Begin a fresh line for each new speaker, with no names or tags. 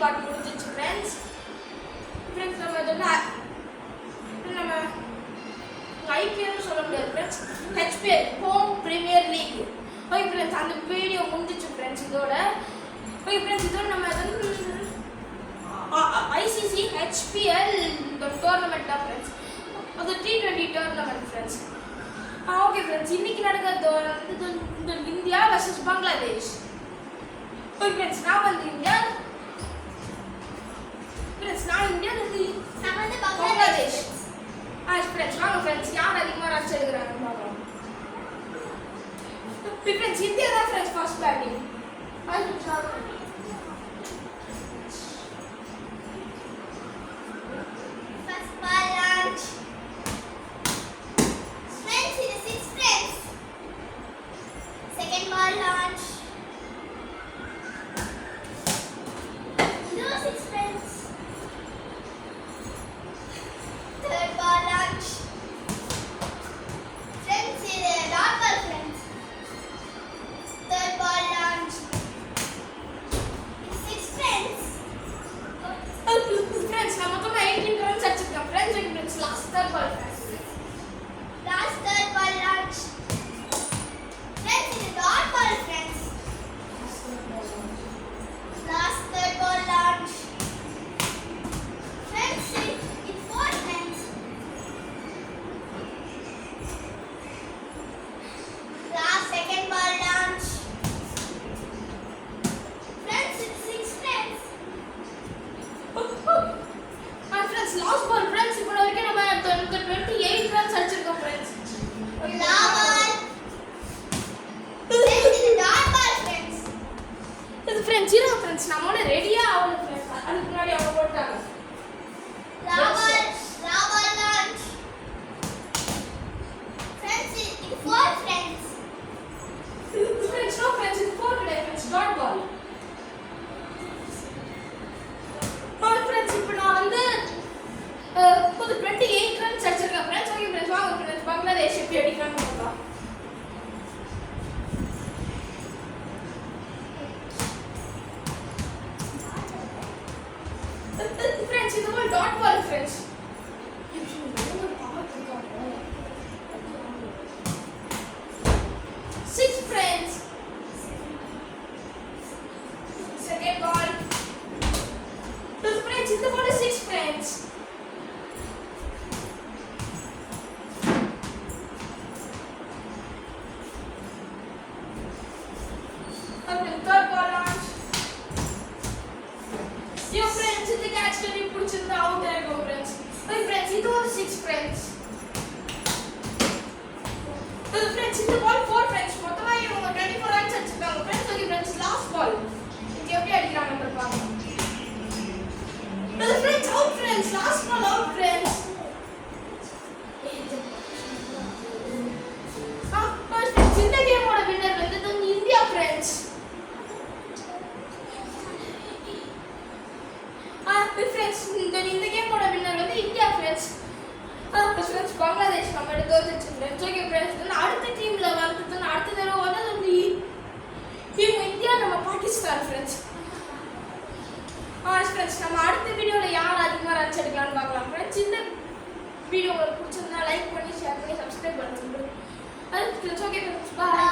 Part முடிஞ்சிச்சு friends. Friends நம்ம IPL சொல்ல முடியாது friends, HPL home premier league. Okay friends, அந்த வீடியோ முடிஞ்சிச்சு ஃப்ரெண்ட்ஸ். இதோட ஓகே ஃப்ரெண்ட்ஸ், இதோட நம்ம ஐசிசி ஹெச்பிஎல் டோர்னமெண்ட் தான் ஃப்ரெண்ட்ஸ், அது T20 tournament friends. Okay friends, இன்னைக்கு நடக்கிறது India vs Bangladesh. Okay friends, நான் வந்து இந்தியா ஃப்ரெண்ட்ஸ், நான் வந்து பங்களாதேஷ். ஃப்ரெண்ட்ஸ் வாங்க ஃப்ரெண்ட்ஸ், யார் அதிகமாக ரன்ஸ் எடுக்கிறாங்கன்னு பார்க்கலாம். ஃப்ரெண்ட்ஸ், இந்தியா தான் ஃப்ரெண்ட்ஸ் ஃபர்ஸ்ட் பேட்டிங். ஃப்ரெண்ட்ஸ் நம்மளோட ரெடியா ஆகணும் ஃப்ரெண்ட்ஸ், அதுக்கு முன்னாடி அவங்க போட்டாங்க பங்களாதேஷ் எப்படி அடிக்கிறாங்க பார்க்கலாம். ஃப்ரெண்ட்ஸ், இது ஒரு dot ball friends. Six friends, second ball. Friends, இந்த ball six friends. Third ball launch. Your friends, the catch can you put in the out there go friends. My friends, it was six friends. So the friends, in the ball four friends. What am I doing? 24 runs at the friends. Okay friends, last ball. It can be a diagram of the So the friends out friends, last ball out friends. Friends, in the game what a winner with the India friends. Friends, இந்த கேமோட winner வந்து India friends. Friends, Bangladesh நம்ம எடுத்து friends. Okay friends, அடுத்த டீம்ல வந்து அடுத்த தடவை வந்து டீம் இந்தியா நம்ம பாகிஸ்தான் ஃப்ரெண்ட்ஸ். ஃப்ரெண்ட்ஸ், நம்ம அடுத்த வீடியோவில் யார் அதிகமாக ரன்ஸ் எடுக்கலாம்னு பார்க்கலாம் ஃப்ரெண்ட்ஸ். இந்த வீடியோ உங்களுக்கு பிடிச்சிருந்தா லைக் பண்ணி ஷேர் பண்ணி சப்ஸ்கிரைப் பண்ணுங்க. ஃப்ரெண்ட்ஸ், ஓகே ஃப்ரெண்ட்ஸ், பாய்.